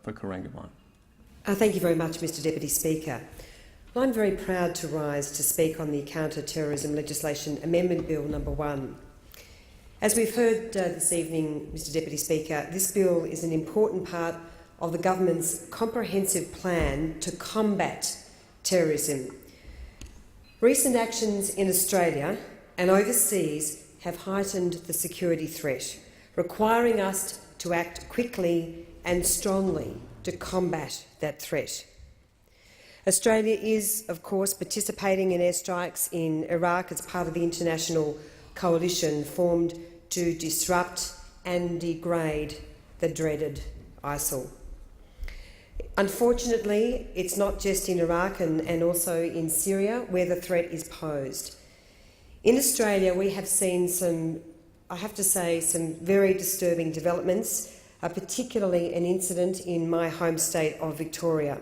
for Corangamon. Thank you very much, Mr Deputy Speaker. Well, I'm very proud to rise to speak on the Counter-terrorism Legislation Amendment Bill No. 1. As we've heard this evening, Mr Deputy Speaker, this bill is an important part of the government's comprehensive plan to combat terrorism. Recent actions in Australia and overseas have heightened the security threat, requiring us to act quickly and strongly to combat that threat. Australia is, of course, participating in airstrikes in Iraq as part of the international coalition formed to disrupt and degrade the dreaded ISIL. Unfortunately, it's not just in Iraq and also in Syria where the threat is posed. In Australia, we have seen some, I have to say, some very disturbing developments, particularly an incident in my home state of Victoria.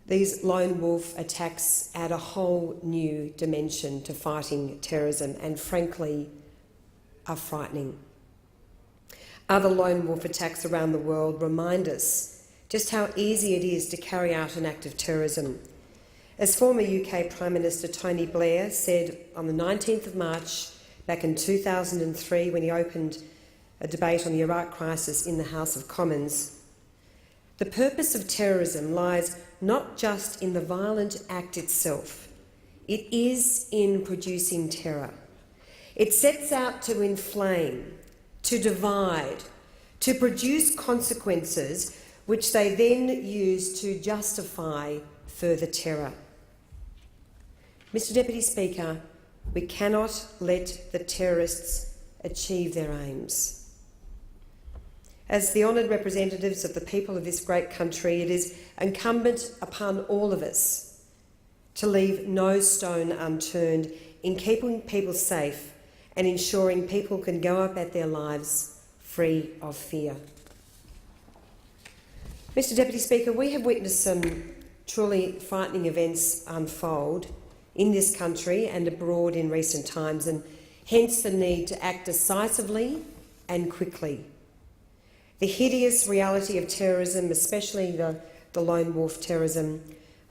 These lone wolf attacks add a whole new dimension to fighting terrorism and, frankly, are frightening. Other lone wolf attacks around the world remind us just how easy it is to carry out an act of terrorism. As former UK Prime Minister Tony Blair said on the 19th of March back in 2003 when he opened a debate on the Iraq crisis in the House of Commons, the purpose of terrorism lies not just in the violent act itself, it is in producing terror. It sets out to inflame, to divide, to produce consequences which they then use to justify further terror. Mr Deputy Speaker, we cannot let the terrorists achieve their aims. As the honoured representatives of the people of this great country, it is incumbent upon all of us to leave no stone unturned in keeping people safe and ensuring people can go about their lives free of fear. Mr Deputy Speaker, we have witnessed some truly frightening events unfold in this country and abroad in recent times, and hence the need to act decisively and quickly. The hideous reality of terrorism, especially the lone wolf terrorism,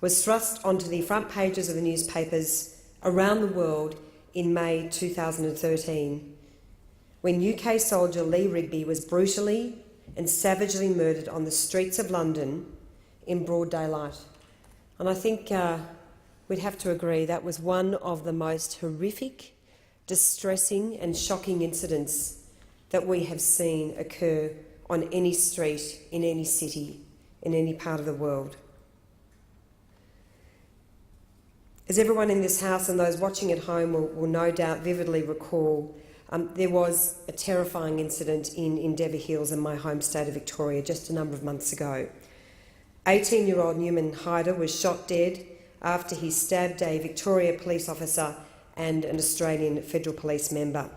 was thrust onto the front pages of the newspapers around the world in May 2013, when UK soldier Lee Rigby was brutally and savagely murdered on the streets of London in broad daylight. And I think we'd have to agree that was one of the most horrific, distressing and shocking incidents that we have seen occur on any street, in any city, in any part of the world. As everyone in this House and those watching at home will no doubt vividly recall, there was a terrifying incident in Endeavour Hills in my home state of Victoria just a number of months ago. 18-year-old Newman Hyder was shot dead after he stabbed a Victoria police officer and an Australian Federal Police member.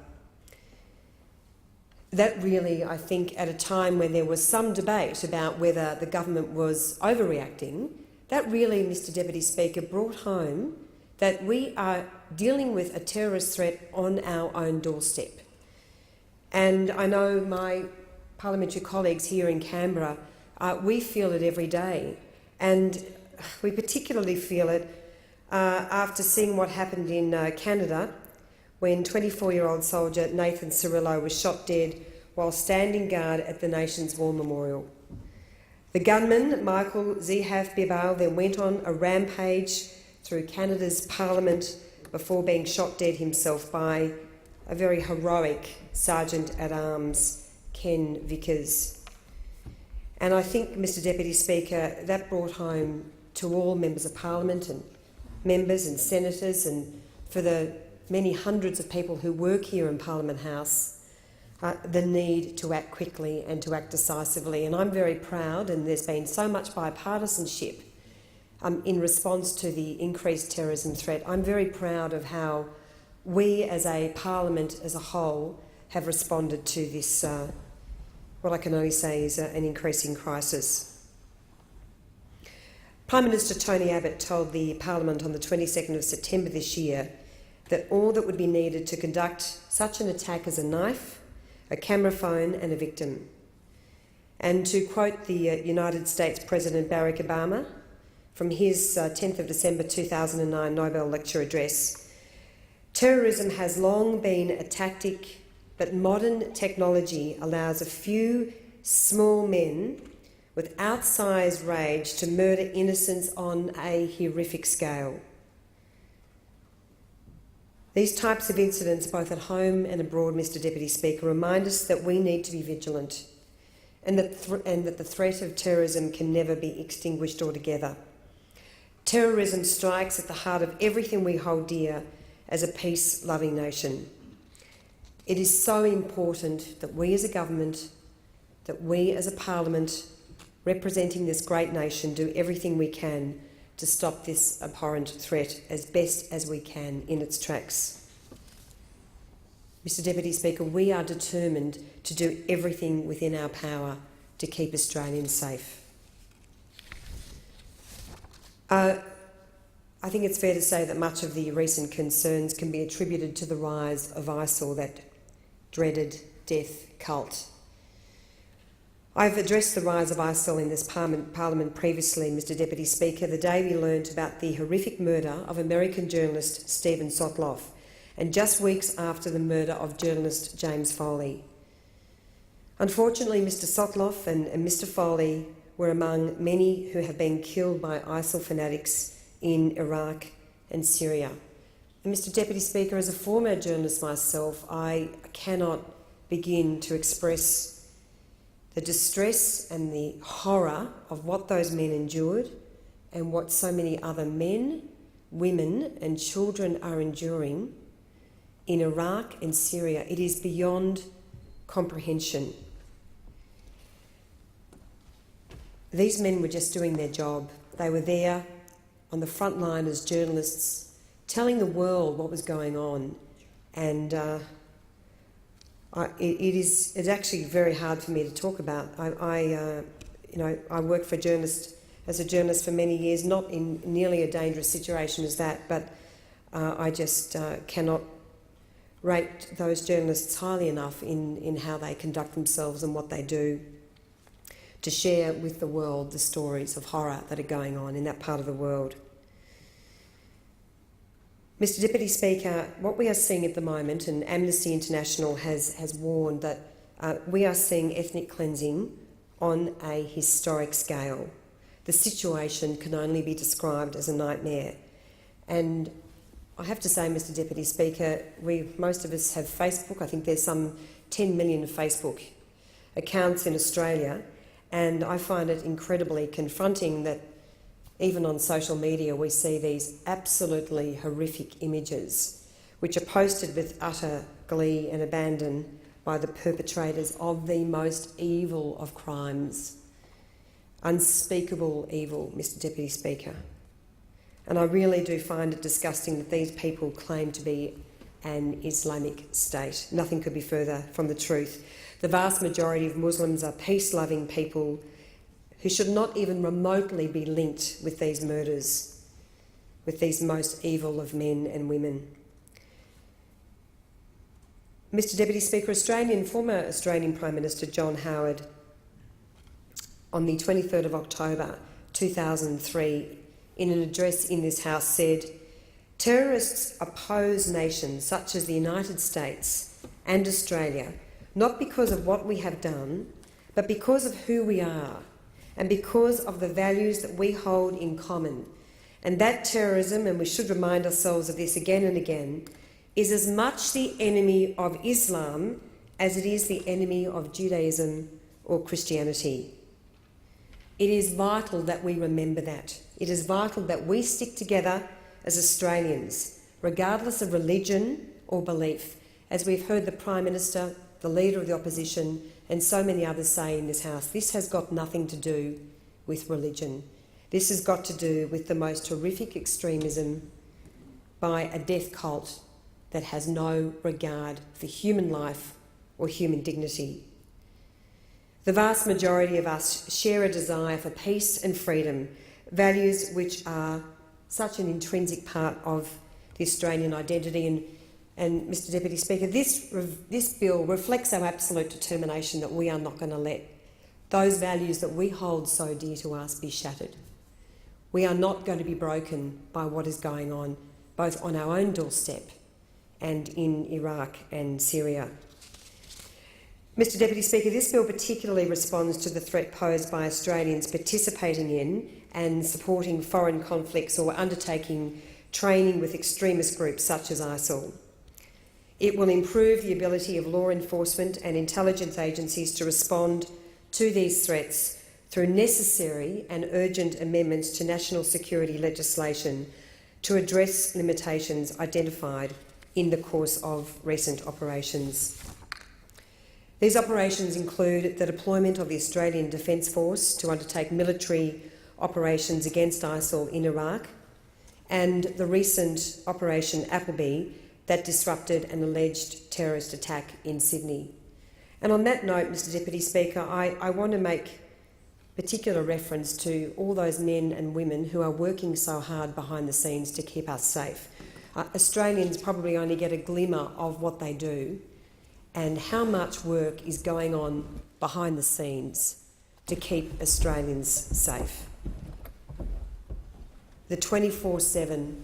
That really, I think, at a time when there was some debate about whether the government was overreacting, that really, Mr Deputy Speaker, brought home that we are dealing with a terrorist threat on our own doorstep. And I know my parliamentary colleagues here in Canberra, we feel it every day. And we particularly feel it after seeing what happened in Canada when 24-year-old soldier Nathan Cirillo was shot dead while standing guard at the nation's war memorial. The gunman, Michael Zehaf Bibal, then went on a rampage through Canada's parliament before being shot dead himself by a very heroic Sergeant-at-Arms, Ken Vickers. And I think, Mr Deputy Speaker, that brought home to all members of parliament and members and senators, and for the many hundreds of people who work here in Parliament House, the need to act quickly and to act decisively. And I'm very proud, and there's been so much bipartisanship in response to the increased terrorism threat. I'm very proud of how we as a parliament as a whole have responded to this, what I can only say is an increasing crisis. Prime Minister Tony Abbott told the Parliament on the 22nd of September this year that all that would be needed to conduct such an attack is a knife, a camera phone and a victim. And to quote the United States President Barack Obama from his 10th of December 2009 Nobel Lecture Address, "Terrorism has long been a tactic, but modern technology allows a few small men with outsized rage to murder innocents on a horrific scale." These types of incidents, both at home and abroad, Mr Deputy Speaker, remind us that we need to be vigilant and that the threat of terrorism can never be extinguished altogether. Terrorism strikes at the heart of everything we hold dear as a peace-loving nation. It is so important that we as a government, that we as a parliament representing this great nation, do everything we can to stop this abhorrent threat as best as we can in its tracks. Mr Deputy Speaker, we are determined to do everything within our power to keep Australians safe. I think it's fair to say that much of the recent concerns can be attributed to the rise of ISIL, that dreaded death cult. I've addressed the rise of ISIL in this Parliament previously, Mr Deputy Speaker, the day we learnt about the horrific murder of American journalist Stephen Sotloff, and just weeks after the murder of journalist James Foley. Unfortunately, Mr Sotloff and Mr Foley were among many who have been killed by ISIL fanatics in Iraq and Syria. And Mr Deputy Speaker, as a former journalist myself, I cannot begin to express the distress and the horror of what those men endured and what so many other men, women and children are enduring in Iraq and Syria. It is beyond comprehension. These men were just doing their job. They were there on the front line as journalists, telling the world what was going on, and it's actually very hard for me to talk about. I worked for as a journalist for many years, not in nearly a dangerous situation as that, but I just cannot rate those journalists highly enough in how they conduct themselves and what they do to share with the world the stories of horror that are going on in that part of the world. Mr Deputy Speaker, what we are seeing at the moment, and Amnesty International has warned that we are seeing ethnic cleansing on a historic scale. The situation can only be described as a nightmare. And I have to say, Mr Deputy Speaker, most of us have Facebook. I think there's some 10 million Facebook accounts in Australia, and I find it incredibly confronting that even on social media we see these absolutely horrific images which are posted with utter glee and abandon by the perpetrators of the most evil of crimes. Unspeakable evil, Mr Deputy Speaker. And I really do find it disgusting that these people claim to be an Islamic state. Nothing could be further from the truth. The vast majority of Muslims are peace-loving people who should not even remotely be linked with these murders, with these most evil of men and women. Mr Deputy Speaker, former Australian Prime Minister John Howard, on the 23rd of October 2003, in an address in this House said, "Terrorists oppose nations such as the United States and Australia, not because of what we have done, but because of who we are and because of the values that we hold in common. And that terrorism, and we should remind ourselves of this again and again, is as much the enemy of Islam as it is the enemy of Judaism or Christianity." It is vital that we remember that. It is vital that we stick together as Australians, regardless of religion or belief, as we've heard the Prime Minister, the Leader of the Opposition and so many others say in this House. This has got nothing to do with religion. This has got to do with the most horrific extremism by a death cult that has no regard for human life or human dignity. The vast majority of us share a desire for peace and freedom, values which are such an intrinsic part of the Australian identity. And Mr Deputy Speaker, this bill reflects our absolute determination that we are not going to let those values that we hold so dear to us be shattered. We are not going to be broken by what is going on, both on our own doorstep and in Iraq and Syria. Mr Deputy Speaker, this bill particularly responds to the threat posed by Australians participating in and supporting foreign conflicts or undertaking training with extremist groups such as ISIL. It will improve the ability of law enforcement and intelligence agencies to respond to these threats through necessary and urgent amendments to national security legislation to address limitations identified in the course of recent operations. These operations include the deployment of the Australian Defence Force to undertake military operations against ISIL in Iraq, and the recent Operation Appleby that disrupted an alleged terrorist attack in Sydney. And on that note, Mr Deputy Speaker, I want to make particular reference to all those men and women who are working so hard behind the scenes to keep us safe. Australians probably only get a glimmer of what they do and how much work is going on behind the scenes to keep Australians safe. The 24/7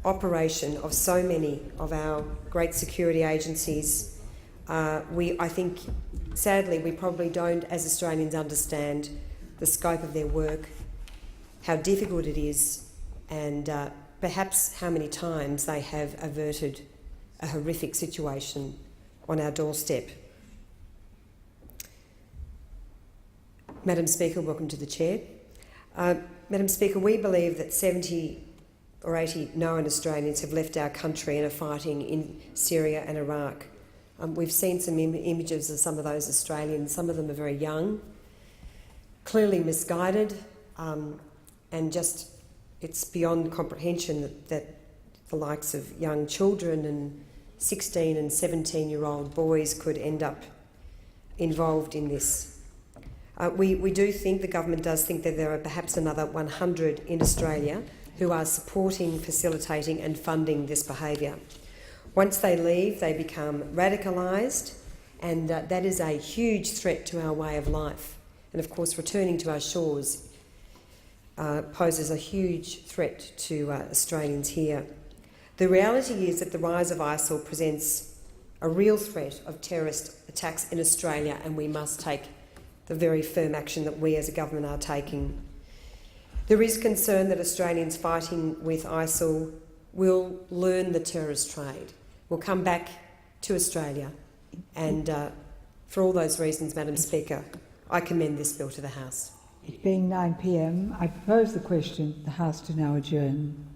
operation of so many of our great security agencies, I think, sadly, we probably don't, as Australians, understand the scope of their work, how difficult it is, and perhaps how many times they have averted a horrific situation on our doorstep. Madam Speaker, welcome to the Chair. Madam Speaker, we believe that 70 or 80 known Australians have left our country and are fighting in Syria and Iraq. We've seen some images of some of those Australians. Some of them are very young, clearly misguided, and just it's beyond comprehension that the likes of young children and 16 and 17-year-old boys could end up involved in this. We do think, the government does think, that there are perhaps another 100 in Australia who are supporting, facilitating and funding this behaviour. Once they leave, they become radicalised, and that is a huge threat to our way of life. And of course, returning to our shores poses a huge threat to Australians here. The reality is that the rise of ISIL presents a real threat of terrorist attacks in Australia, and we must take the very firm action that we as a government are taking. There is concern that Australians fighting with ISIL will learn the terrorist trade, will come back to Australia, and for all those reasons, Madam Speaker, I commend this bill to the House. It being 9 p.m, I propose the question the House to now adjourn.